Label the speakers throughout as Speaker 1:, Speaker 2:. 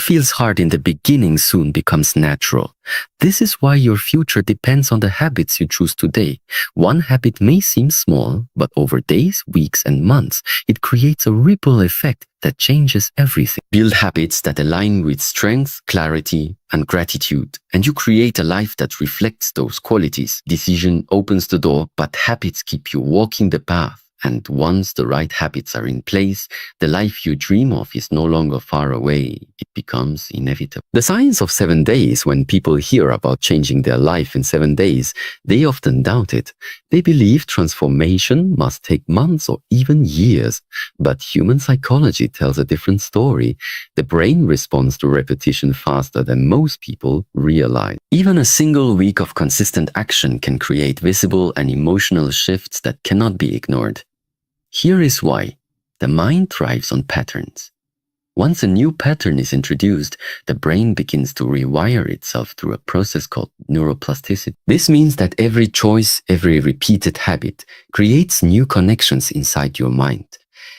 Speaker 1: feels hard in the beginning soon becomes natural. This is why your future depends on the habits you choose today. One habit may seem small, but over days, weeks, and months, it creates a ripple effect that changes everything. Build habits that align with strength, clarity, and gratitude, and you create a life that reflects those qualities. Decision opens the door, but habits keep you walking the path. And once the right habits are in place, the life you dream of is no longer far away. It becomes inevitable. The science of 7 days, when people hear about changing their life in 7 days, they often doubt it. They believe transformation must take months or even years. But human psychology tells a different story. The brain responds to repetition faster than most people realize. Even a single week of consistent action can create visible and emotional shifts that cannot be ignored. Here is why. The mind thrives on patterns. Once a new pattern is introduced, the brain begins to rewire itself through a process called neuroplasticity. This means that every choice, every repeated habit, creates new connections inside your mind.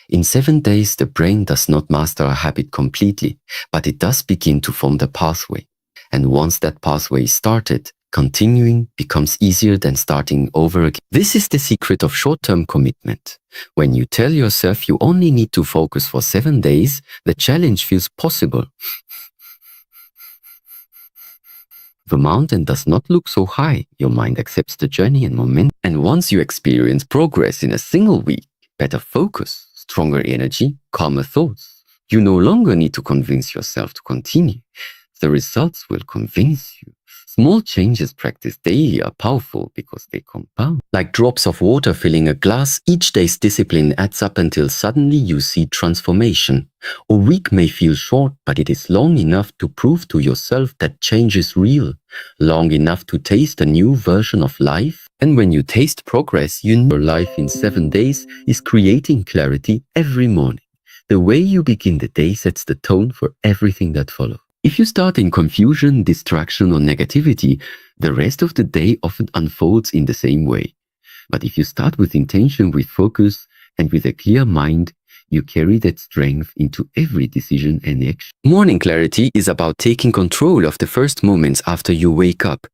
Speaker 1: In 7 days, the brain does not master a habit completely, but it does begin to form the pathway. And once that pathway is started, continuing becomes easier than starting over again. This is the secret of short-term commitment. When you tell yourself you only need to focus for 7 days, the challenge feels possible. The mountain does not look so high. Your mind accepts the journey and momentum. And once you experience progress in a single week, better focus, stronger energy, calmer thoughts, you no longer need to convince yourself to continue. The results will convince you. Small changes practiced daily are powerful because they compound. Like drops of water filling a glass, each day's discipline adds up until suddenly you see transformation. A week may feel short, but it is long enough to prove to yourself that change is real. Long enough to taste a new version of life. And when you taste progress, you know your life in 7 days is creating clarity every morning. The way you begin the day sets the tone for everything that follows. If you start in confusion, distraction, or negativity, the rest of the day often unfolds in the same way. But if you start with intention, with focus, and with a clear mind, you carry that strength into every decision and action. Morning clarity is about taking control of the first moments after you wake up.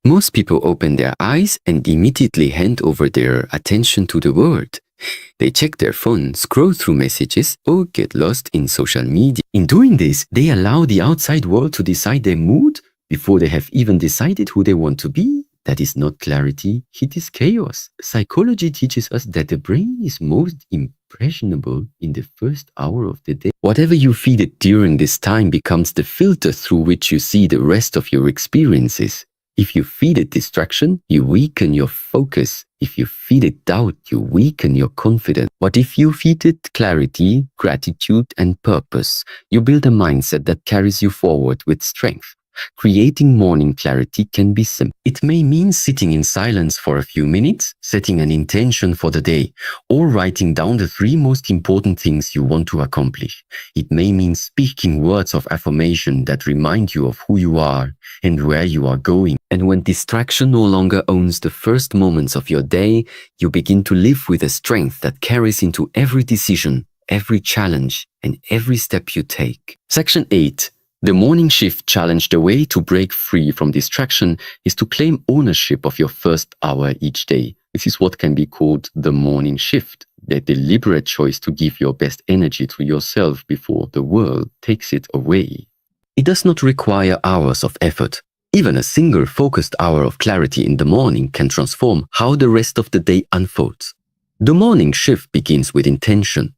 Speaker 1: Most people open their eyes and immediately hand over their attention to the world. They check their phone, scroll through messages, or get lost in social media. In doing this, they allow the outside world to decide their mood before they have even decided who they want to be. That is not clarity, it is chaos. Psychology teaches us that the brain is most impressionable in the first hour of the day. Whatever you feed it during this time becomes the filter through which you see the rest of your experiences. If you feed it distraction, you weaken your focus. If you feed it doubt, you weaken your confidence. But if you feed it clarity, gratitude, and purpose, you build a mindset that carries you forward with strength. Creating morning clarity can be simple. It may mean sitting in silence for a few minutes, setting an intention for the day, or writing down the 3 most important things you want to accomplish. It may mean speaking words of affirmation that remind you of who you are and where you are going. And when distraction no longer owns the first moments of your day, you begin to live with a strength that carries into every decision, every challenge, and every step you take. Section 8. The morning shift challenge. The way to break free from distraction is to claim ownership of your first hour each day. This is what can be called the morning shift, the deliberate choice to give your best energy to yourself before the world takes it away. It does not require hours of effort. Even a single focused hour of clarity in the morning can transform how the rest of the day unfolds. The morning shift begins with intention.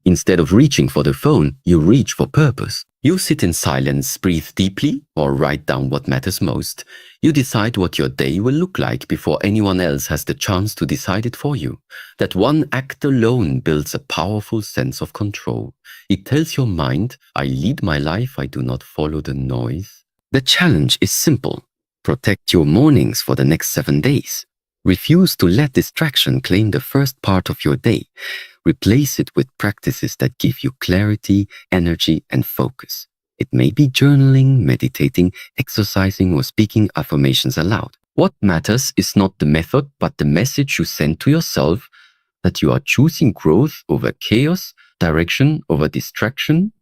Speaker 1: Instead of reaching for the phone, you reach for purpose. You sit in silence, breathe deeply, or write down what matters most. You decide what your day will look like before anyone else has the chance to decide it for you. That one act alone builds a powerful sense of control. It tells your mind, I lead my life, I do not follow the noise. The challenge is simple. Protect your mornings for the next 7 days. Refuse to let distraction claim the first part of your day. Replace it with practices that give you clarity, energy, and focus. It may be journaling, meditating, exercising, or speaking affirmations aloud. What matters is not the method, but the message you send to yourself that you are choosing growth over chaos, direction over distraction,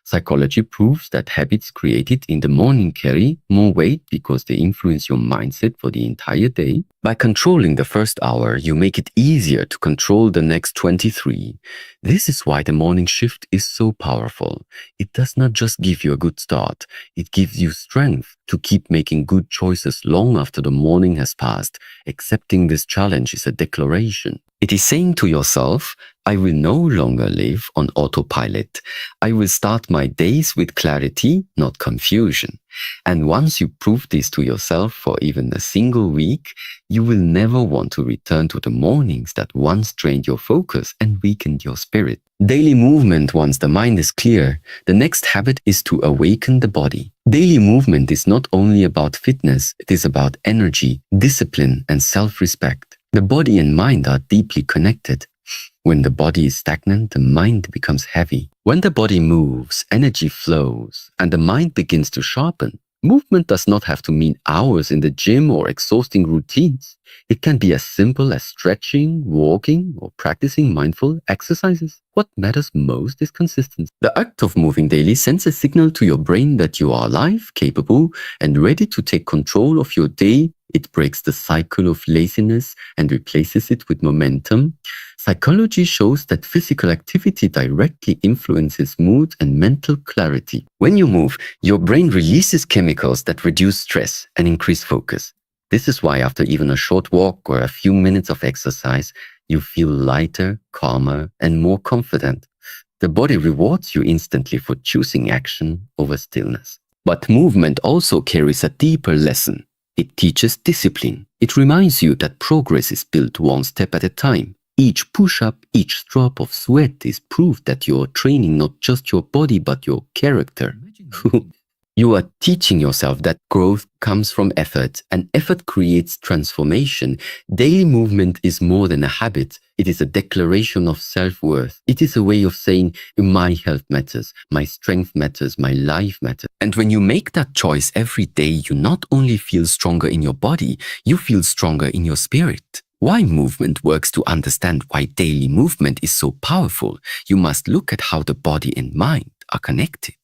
Speaker 1: Psychology proves that habits created in the morning carry more weight because they influence your mindset for the entire day. By controlling the first hour, you make it easier to control the next 23. This is why the morning shift is so powerful. It does not just give you a good start, it gives you strength to keep making good choices long after the morning has passed. Accepting this challenge is a declaration. It is saying to yourself, I will no longer live on autopilot. I will start my days with clarity, not confusion. And once you prove this to yourself for even a single week, you will never want to return to the mornings that once drained your focus and weakened your spirit. Daily movement once the mind is clear. The next habit is to awaken the body. Daily movement is not only about fitness, it is about energy, discipline, and self-respect. The body and mind are deeply connected. When the body is stagnant, the mind becomes heavy. When the body moves, energy flows, and the mind begins to sharpen. Movement does not have to mean hours in the gym or exhausting routines. It can be as simple as stretching, walking, or practicing mindful exercises. What matters most is consistency. The act of moving daily sends a signal to your brain that you are alive, capable, and ready to take control of your day. It breaks the cycle of laziness and replaces it with momentum. Psychology shows that physical activity directly influences mood and mental clarity. When you move, your brain releases chemicals that reduce stress and increase focus. This is why after even a short walk or a few minutes of exercise, you feel lighter, calmer, and more confident. The body rewards you instantly for choosing action over stillness. But movement also carries a deeper lesson. It teaches discipline. It reminds you that progress is built one step at a time. Each push-up, each drop of sweat is proof that you're training not just your body but your character. You are teaching yourself that growth comes from effort, and effort creates transformation. Daily movement is more than a habit. It is a declaration of self-worth. It is a way of saying, my health matters, my strength matters, my life matters. And when you make that choice every day, you not only feel stronger in your body, you feel stronger in your spirit. Why movement works. To understand why daily movement is so powerful, you must look at how the body and mind are connected.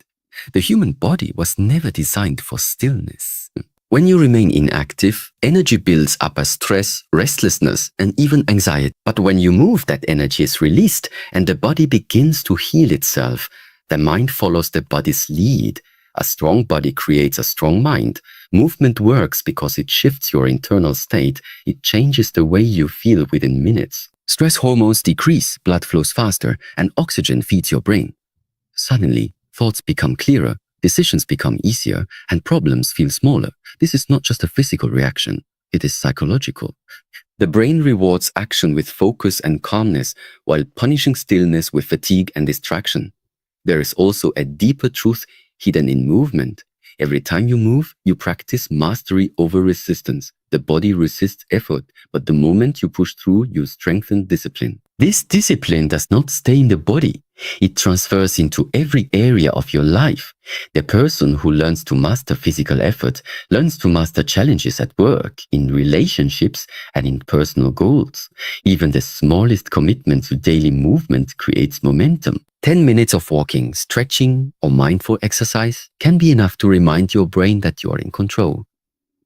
Speaker 1: The human body was never designed for stillness. When you remain inactive, energy builds up as stress, restlessness, and even anxiety. But when you move, that energy is released and the body begins to heal itself. The mind follows the body's lead. A strong body creates a strong mind. Movement works because it shifts your internal state. It changes the way you feel within minutes. Stress hormones decrease, blood flows faster, and oxygen feeds your brain. Suddenly, thoughts become clearer, decisions become easier, and problems feel smaller. This is not just a physical reaction, it is psychological. The brain rewards action with focus and calmness, while punishing stillness with fatigue and distraction. There is also a deeper truth hidden in movement. Every time you move, you practice mastery over resistance. The body resists effort, but the moment you push through, you strengthen discipline. This discipline does not stay in the body. It transfers into every area of your life. The person who learns to master physical effort learns to master challenges at work, in relationships, and in personal goals. Even the smallest commitment to daily movement creates momentum. 10 minutes of walking, stretching, or mindful exercise can be enough to remind your brain that you are in control.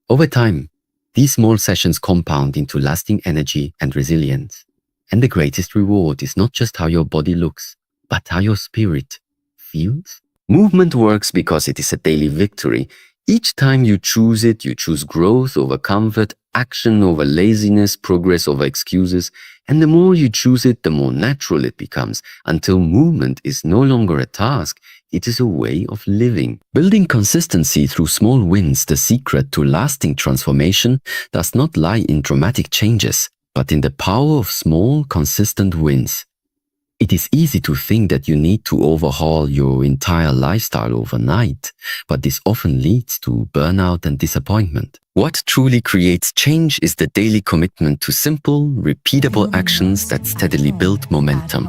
Speaker 1: Over time, these small sessions compound into lasting energy and resilience. And the greatest reward is not just how your body looks, but how your spirit feels. Movement works because it is a daily victory. Each time you choose it, you choose growth over comfort, action over laziness, progress over excuses. And the more you choose it, the more natural it becomes, until movement is no longer a task, it is a way of living. Building consistency through small wins, the secret to lasting transformation, does not lie in dramatic changes, but in the power of small, consistent wins. It is easy to think that you need to overhaul your entire lifestyle overnight, but this often leads to burnout and disappointment. What truly creates change is the daily commitment to simple, repeatable actions that steadily build momentum.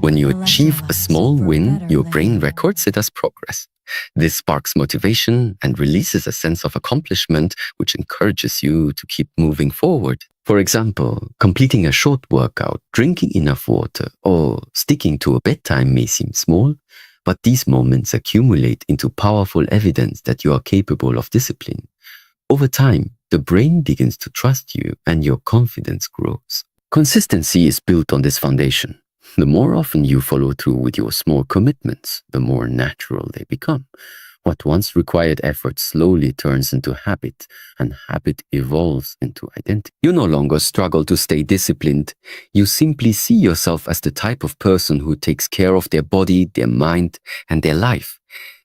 Speaker 1: When you achieve a small win, your brain records it as progress. This sparks motivation and releases a sense of accomplishment, which encourages you to keep moving forward. For example, completing a short workout, drinking enough water, or sticking to a bedtime may seem small, But these moments accumulate into powerful evidence that you are capable of discipline. Over time, the brain begins to trust you and your confidence grows. Consistency is built on this foundation. The more often you follow through with your small commitments, the more natural they become. What once required effort slowly turns into habit, and habit evolves into identity. You no longer struggle to stay disciplined. You simply see yourself as the type of person who takes care of their body, their mind, and their life.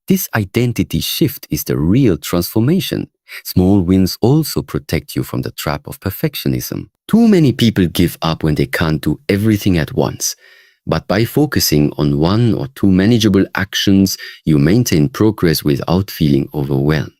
Speaker 1: This identity shift is the real transformation. Small wins also protect you from the trap of perfectionism. Too many people give up when they can't do everything at once. But by focusing on one or two manageable actions, you maintain progress without feeling overwhelmed.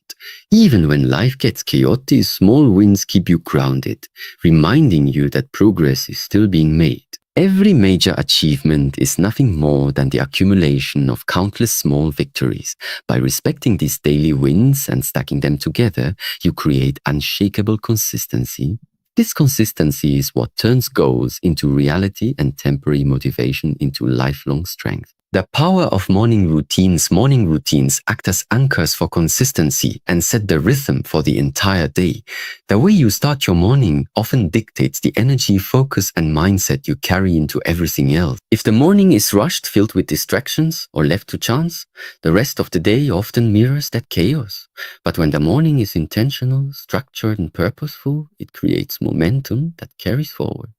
Speaker 1: Even when life gets chaotic, small wins keep you grounded, reminding you that progress is still being made. Every major achievement is nothing more than the accumulation of countless small victories. By respecting these daily wins and stacking them together, you create unshakable consistency. This consistency is what turns goals into reality and temporary motivation into lifelong strength. The power of morning routines act as anchors for consistency and set the rhythm for the entire day. The way you start your morning often dictates the energy, focus, and mindset you carry into everything else. If the morning is rushed, filled with distractions, or left to chance, the rest of the day often mirrors that chaos. But when the morning is intentional, structured, and purposeful, it creates momentum that carries forward.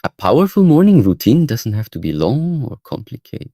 Speaker 1: A powerful morning routine doesn't have to be long or complicated.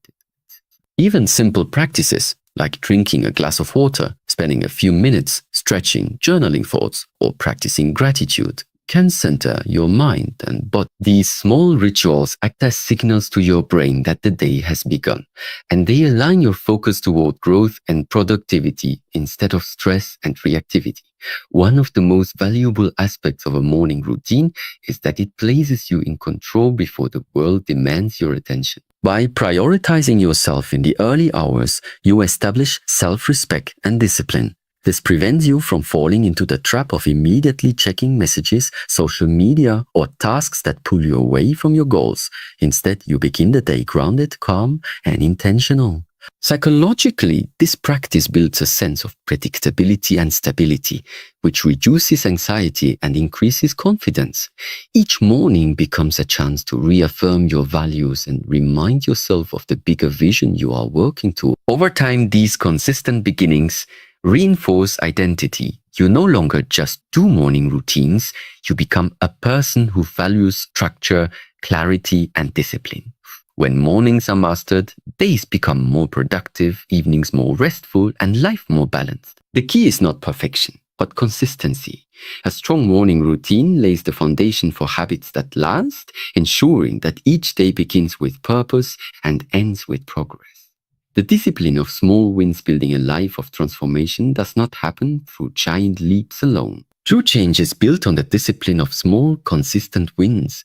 Speaker 1: Even simple practices, like drinking a glass of water, spending a few minutes stretching, journaling thoughts, or practicing gratitude, can center your mind and body. These small rituals act as signals to your brain that the day has begun, and they align your focus toward growth and productivity instead of stress and reactivity. One of the most valuable aspects of a morning routine is that it places you in control before the world demands your attention. By prioritizing yourself in the early hours, you establish self-respect and discipline. This prevents you from falling into the trap of immediately checking messages, social media, or tasks that pull you away from your goals. Instead, you begin the day grounded, calm, and intentional. Psychologically, this practice builds a sense of predictability and stability, which reduces anxiety and increases confidence. Each morning becomes a chance to reaffirm your values and remind yourself of the bigger vision you are working toward. Over time, these consistent beginnings reinforce identity. You no longer just do morning routines, you become a person who values structure, clarity, and discipline. When mornings are mastered, days become more productive, evenings more restful, and life more balanced. The key is not perfection, but consistency. A strong morning routine lays the foundation for habits that last, ensuring that each day begins with purpose and ends with progress. The discipline of small wins building a life of transformation does not happen through giant leaps alone. True change is built on the discipline of small, consistent wins.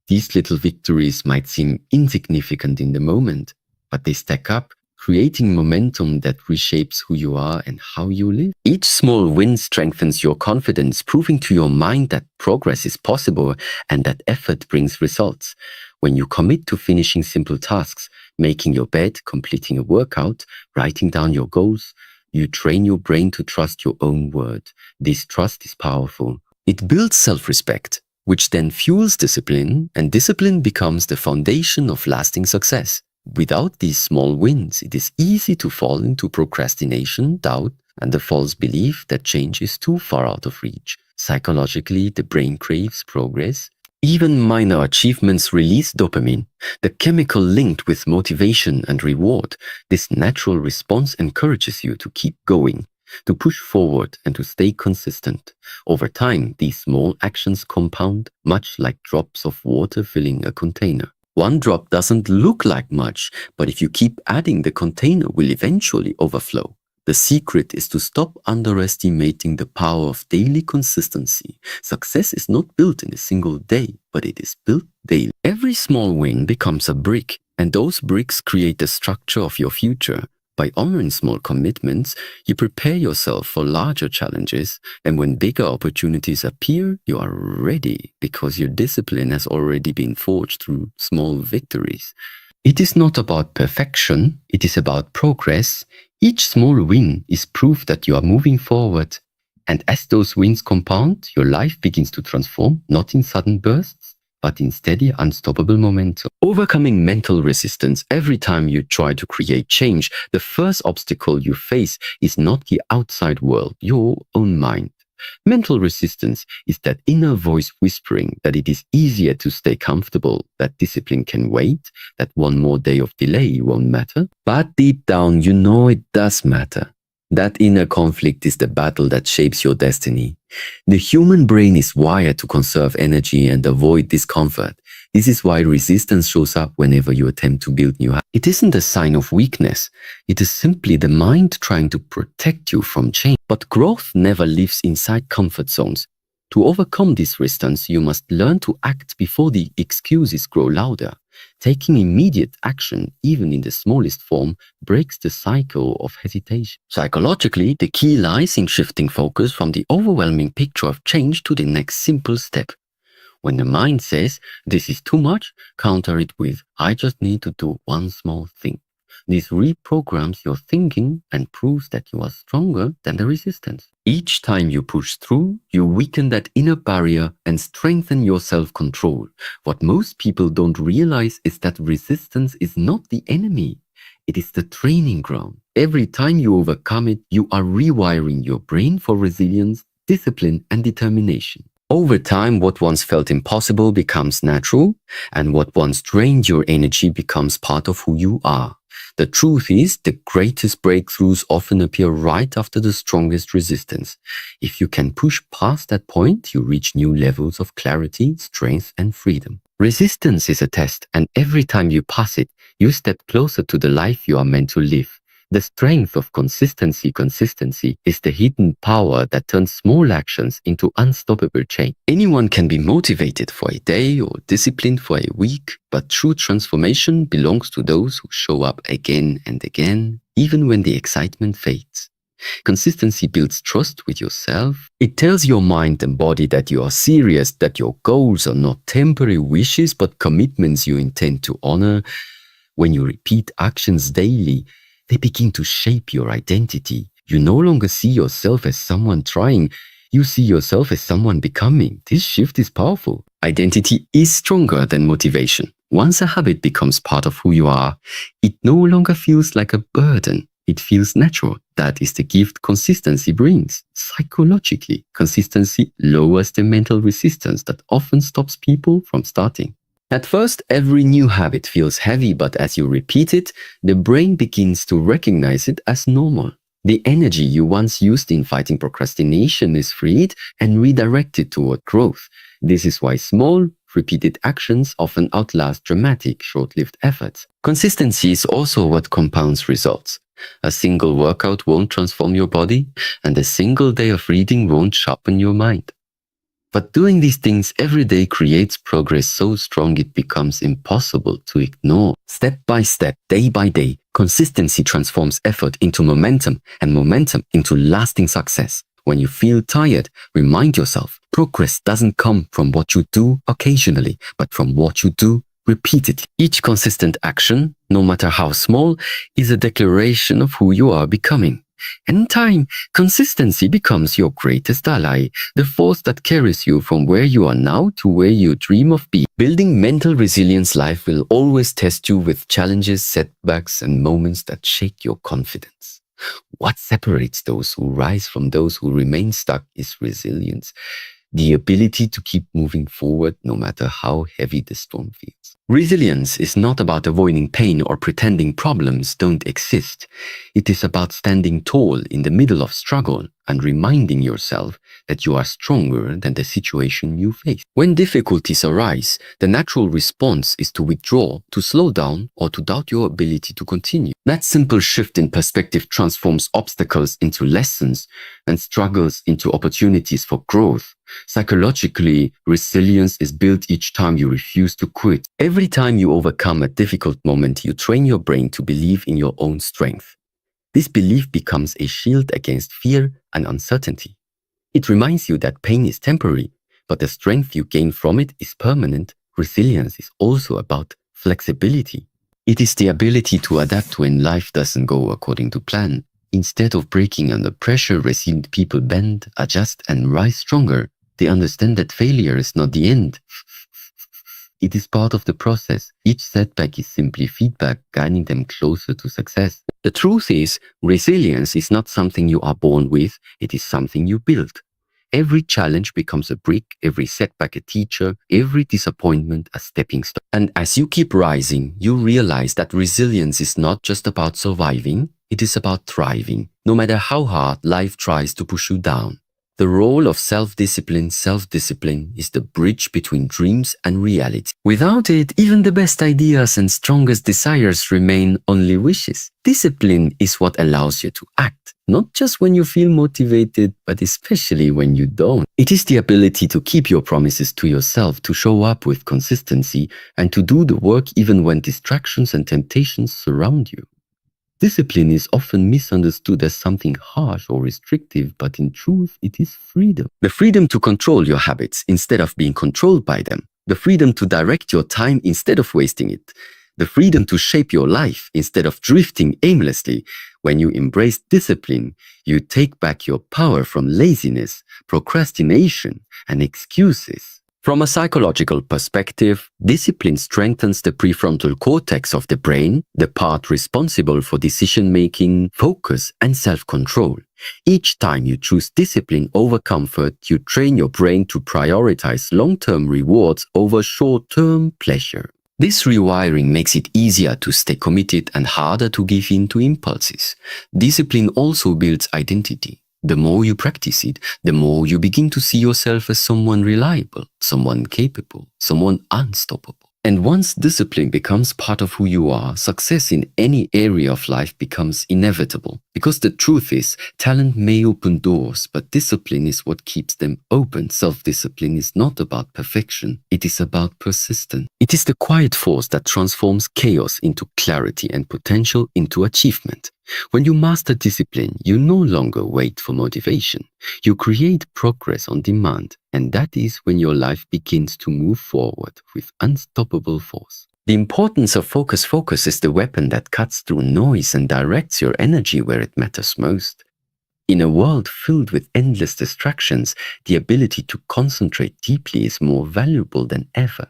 Speaker 1: These little victories might seem insignificant in the moment, but they stack up, creating momentum that reshapes who you are and how you live. Each small win strengthens your confidence, proving to your mind that progress is possible and that effort brings results. When you commit to finishing simple tasks, making your bed, completing a workout, writing down your goals, you train your brain to trust your own word. This trust is powerful. It builds self-respect, which then fuels discipline, and discipline becomes the foundation of lasting success. Without these small wins, it is easy to fall into procrastination, doubt, and the false belief that change is too far out of reach. Psychologically, the brain craves progress. Even minor achievements release dopamine, the chemical linked with motivation and reward. This natural response encourages you to keep going, to push forward, and to stay consistent. Over time, these small actions compound, much like drops of water filling a container. One drop doesn't look like much, but if you keep adding, the container will eventually overflow. The secret is to stop underestimating the power of daily consistency. Success is not built in a single day, but it is built daily. Every small win becomes a brick, and those bricks create the structure of your future. By honoring small commitments, you prepare yourself for larger challenges, and when bigger opportunities appear, you are ready because your discipline has already been forged through small victories. It is not about perfection, it is about progress. Each small win is proof that you are moving forward. And as those wins compound, your life begins to transform, not in sudden bursts, but in steady, unstoppable momentum. Overcoming mental resistance every time you try to create change, the first obstacle you face is not the outside world, your own mind. Mental resistance is that inner voice whispering that it is easier to stay comfortable, that discipline can wait, that one more day of delay won't matter. But deep down, you know it does matter. That inner conflict is the battle that shapes your destiny. The human brain is wired to conserve energy and avoid discomfort. This is why resistance shows up whenever you attempt to build new habits. It isn't a sign of weakness. It is simply the mind trying to protect you from change. But growth never lives inside comfort zones. To overcome this resistance, you must learn to act before the excuses grow louder. Taking immediate action, even in the smallest form, breaks the cycle of hesitation. Psychologically, the key lies in shifting focus from the overwhelming picture of change to the next simple step. When the mind says, this is too much, counter it with, I just need to do one small thing. This reprograms your thinking and proves that you are stronger than the resistance. Each time you push through, you weaken that inner barrier and strengthen your self-control. What most people don't realize is that resistance is not the enemy. It is the training ground. Every time you overcome it, you are rewiring your brain for resilience, discipline, and determination. Over time, what once felt impossible becomes natural, and what once drained your energy becomes part of who you are. The truth is, the greatest breakthroughs often appear right after the strongest resistance. If you can push past that point, you reach new levels of clarity, strength, and freedom. Resistance is a test, and every time you pass it, you step closer to the life you are meant to live. The strength of consistency is the hidden power that turns small actions into unstoppable change. Anyone can be motivated for a day or disciplined for a week, but true transformation belongs to those who show up again and again, even when the excitement fades. Consistency builds trust with yourself. It tells your mind and body that you are serious, that your goals are not temporary wishes, but commitments you intend to honor. When you repeat actions daily, they begin to shape your identity. You no longer see yourself as someone trying, you see yourself as someone becoming. This shift is powerful. Identity is stronger than motivation. Once a habit becomes part of who you are, it no longer feels like a burden. It feels natural. That is the gift consistency brings. Psychologically, consistency lowers the mental resistance that often stops people from starting. At first, every new habit feels heavy, but as you repeat it, the brain begins to recognize it as normal. The energy you once used in fighting procrastination is freed and redirected toward growth. This is why small, repeated actions often outlast dramatic, short-lived efforts. Consistency is also what compounds results. A single workout won't transform your body, and a single day of reading won't sharpen your mind. But doing these things every day creates progress so strong it becomes impossible to ignore. Step by step, day by day, consistency transforms effort into momentum and momentum into lasting success. When you feel tired, remind yourself, progress doesn't come from what you do occasionally, but from what you do repeatedly. Each consistent action, no matter how small, is a declaration of who you are becoming. And in time, consistency becomes your greatest ally, the force that carries you from where you are now to where you dream of being. Building mental resilience life will always test you with challenges, setbacks, and moments that shake your confidence. What separates those who rise from those who remain stuck is resilience, the ability to keep moving forward no matter how heavy the storm feels. Resilience is not about avoiding pain or pretending problems don't exist. It is about standing tall in the middle of struggle and reminding yourself that you are stronger than the situation you face. When difficulties arise, the natural response is to withdraw, to slow down, or to doubt your ability to continue. That simple shift in perspective transforms obstacles into lessons and struggles into opportunities for growth. Psychologically, resilience is built each time you refuse to quit. Every time you overcome a difficult moment, you train your brain to believe in your own strength. This belief becomes a shield against fear and uncertainty. It reminds you that pain is temporary, but the strength you gain from it is permanent. Resilience is also about flexibility. It is the ability to adapt when life doesn't go according to plan. Instead of breaking under pressure, resilient people bend, adjust, and rise stronger. They understand that failure is not the end. It is part of the process. Each setback is simply feedback, guiding them closer to success. The truth is, resilience is not something you are born with, it is something you build. Every challenge becomes a brick, every setback a teacher, every disappointment a stepping stone. And as you keep rising, you realize that resilience is not just about surviving, it is about thriving, no matter how hard life tries to push you down. The role of self-discipline is the bridge between dreams and reality. Without it, even the best ideas and strongest desires remain only wishes. Discipline is what allows you to act, not just when you feel motivated, but especially when you don't. It is the ability to keep your promises to yourself, to show up with consistency, and to do the work even when distractions and temptations surround you. Discipline is often misunderstood as something harsh or restrictive, but in truth, it is freedom. The freedom to control your habits instead of being controlled by them. The freedom to direct your time instead of wasting it. The freedom to shape your life instead of drifting aimlessly. When you embrace discipline, you take back your power from laziness, procrastination, and excuses. From a psychological perspective, discipline strengthens the prefrontal cortex of the brain, the part responsible for decision-making, focus, and self-control. Each time you choose discipline over comfort, you train your brain to prioritize long-term rewards over short-term pleasure. This rewiring makes it easier to stay committed and harder to give in to impulses. Discipline also builds identity. The more you practice it, the more you begin to see yourself as someone reliable, someone capable, someone unstoppable. And once discipline becomes part of who you are, success in any area of life becomes inevitable. Because the truth is, talent may open doors, but discipline is what keeps them open. Self-discipline is not about perfection, it is about persistence. It is the quiet force that transforms chaos into clarity and potential into achievement. When you master discipline, you no longer wait for motivation. You create progress on demand, and that is when your life begins to move forward with unstoppable force. The importance of focus is the weapon that cuts through noise and directs your energy where it matters most. In a world filled with endless distractions, the ability to concentrate deeply is more valuable than ever.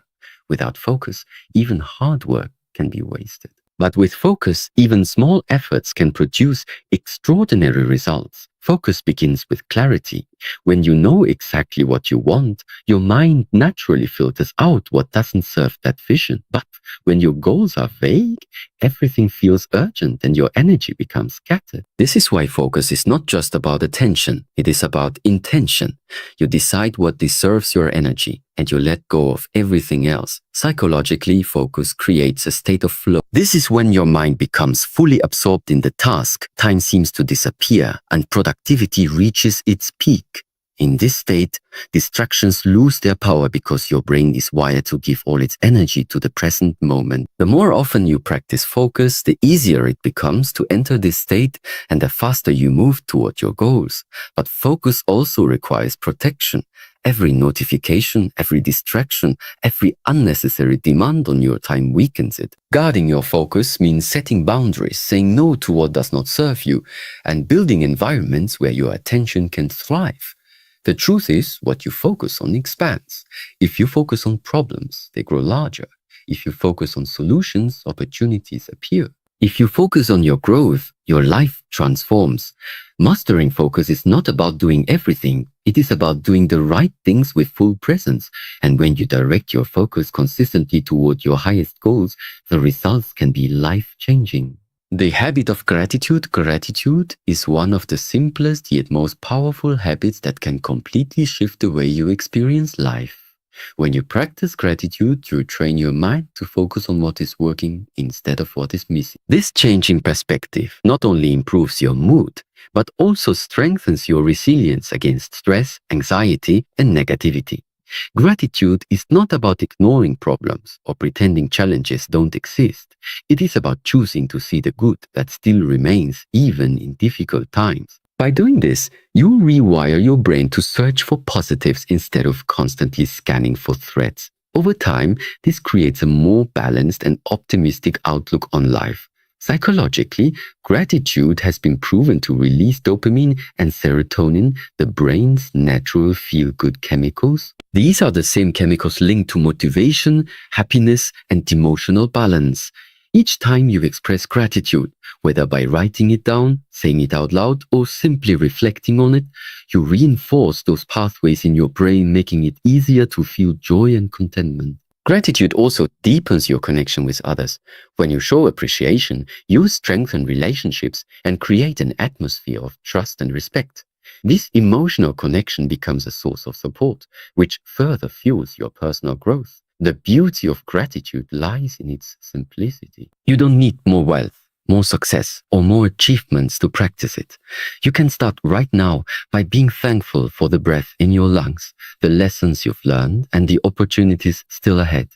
Speaker 1: Without focus, even hard work can be wasted. But with focus, even small efforts can produce extraordinary results. Focus begins with clarity. When you know exactly what you want, your mind naturally filters out what doesn't serve that vision. But when your goals are vague, everything feels urgent and your energy becomes scattered. This is why focus is not just about attention, it is about intention. You decide what deserves your energy and you let go of everything else. Psychologically, focus creates a state of flow. This is when your mind becomes fully absorbed in the task, time seems to disappear, and productivity reaches its peak. In this state, distractions lose their power because your brain is wired to give all its energy to the present moment. The more often you practice focus, the easier it becomes to enter this state and the faster you move toward your goals. But focus also requires protection. Every notification, every distraction, every unnecessary demand on your time weakens it. Guarding your focus means setting boundaries, saying no to what does not serve you, and building environments where your attention can thrive. The truth is, what you focus on expands. If you focus on problems, they grow larger. If you focus on solutions, opportunities appear. If you focus on your growth, your life transforms. Mastering focus is not about doing everything. It is about doing the right things with full presence. And when you direct your focus consistently toward your highest goals, the results can be life-changing. The habit of gratitude is one of the simplest yet most powerful habits that can completely shift the way you experience life. When you practice gratitude, you train your mind to focus on what is working instead of what is missing. This change in perspective not only improves your mood, but also strengthens your resilience against stress, anxiety, and negativity. Gratitude is not about ignoring problems or pretending challenges don't exist. It is about choosing to see the good that still remains even in difficult times. By doing this, you rewire your brain to search for positives instead of constantly scanning for threats. Over time, this creates a more balanced and optimistic outlook on life. Psychologically, gratitude has been proven to release dopamine and serotonin, the brain's natural feel-good chemicals. These are the same chemicals linked to motivation, happiness, and emotional balance. Each time you express gratitude, whether by writing it down, saying it out loud, or simply reflecting on it, you reinforce those pathways in your brain, making it easier to feel joy and contentment. Gratitude also deepens your connection with others. When you show appreciation, you strengthen relationships and create an atmosphere of trust and respect. This emotional connection becomes a source of support, which further fuels your personal growth. The beauty of gratitude lies in its simplicity. You don't need more wealth, more success, or more achievements to practice it. You can start right now by being thankful for the breath in your lungs, the lessons you've learned, and the opportunities still ahead.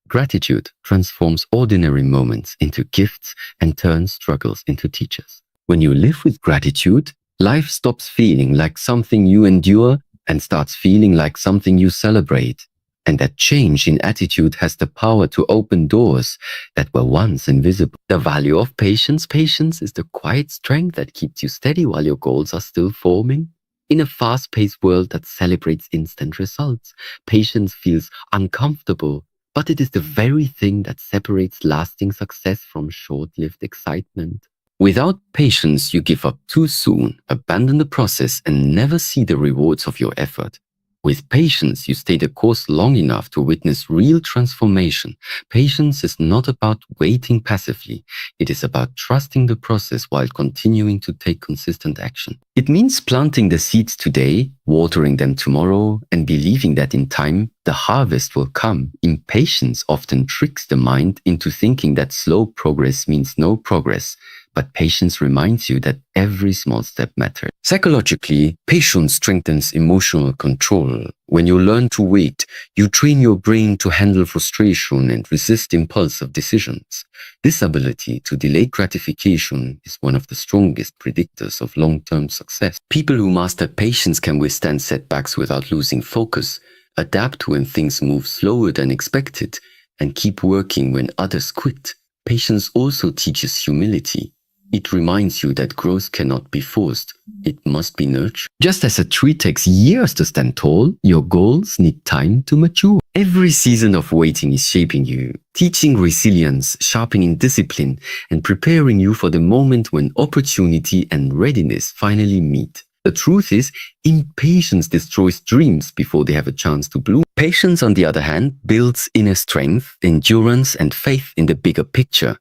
Speaker 1: Gratitude transforms ordinary moments into gifts and turns struggles into teachers. When you live with gratitude, life stops feeling like something you endure and starts feeling like something you celebrate. And that change in attitude has the power to open doors that were once invisible. The value of patience. Patience is the quiet strength that keeps you steady while your goals are still forming. In a fast-paced world that celebrates instant results, patience feels uncomfortable, but it is the very thing that separates lasting success from short-lived excitement. Without patience, you give up too soon, abandon the process, and never see the rewards of your effort. With patience, you stay the course long enough to witness real transformation. Patience is not about waiting passively. It is about trusting the process while continuing to take consistent action. It means planting the seeds today, watering them tomorrow, and believing that in time, the harvest will come. Impatience often tricks the mind into thinking that slow progress means no progress. But patience reminds you that every small step matters. Psychologically, patience strengthens emotional control. When you learn to wait, you train your brain to handle frustration and resist impulsive decisions. This ability to delay gratification is one of the strongest predictors of long-term success. People who master patience can withstand setbacks without losing focus, adapt when things move slower than expected, and keep working when others quit. Patience also teaches humility. It reminds you that growth cannot be forced. It must be nurtured. Just as a tree takes years to stand tall, your goals need time to mature. Every season of waiting is shaping you, teaching resilience, sharpening discipline, and preparing you for the moment when opportunity and readiness finally meet. The truth is, impatience destroys dreams before they have a chance to bloom. Patience, on the other hand, builds inner strength, endurance, and faith in the bigger picture.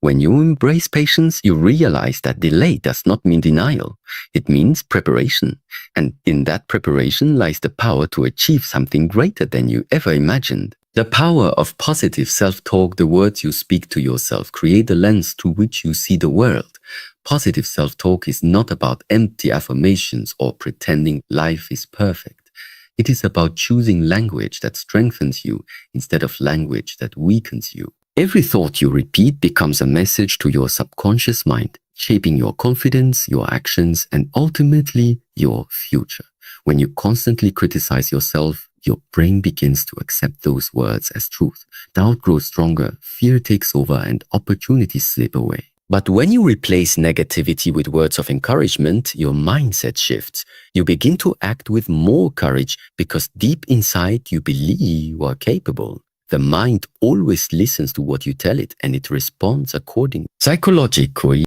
Speaker 1: When you embrace patience, you realize that delay does not mean denial. It means preparation. And in that preparation lies the power to achieve something greater than you ever imagined. The power of positive self-talk, the words you speak to yourself, create a lens through which you see the world. Positive self-talk is not about empty affirmations or pretending life is perfect. It is about choosing language that strengthens you instead of language that weakens you. Every thought you repeat becomes a message to your subconscious mind, shaping your confidence, your actions, and ultimately your future. When you constantly criticize yourself, your brain begins to accept those words as truth. Doubt grows stronger, fear takes over, and opportunities slip away. But when you replace negativity with words of encouragement, your mindset shifts. You begin to act with more courage because deep inside you believe you are capable. The mind always listens to what you tell it and it responds accordingly. Psychologically,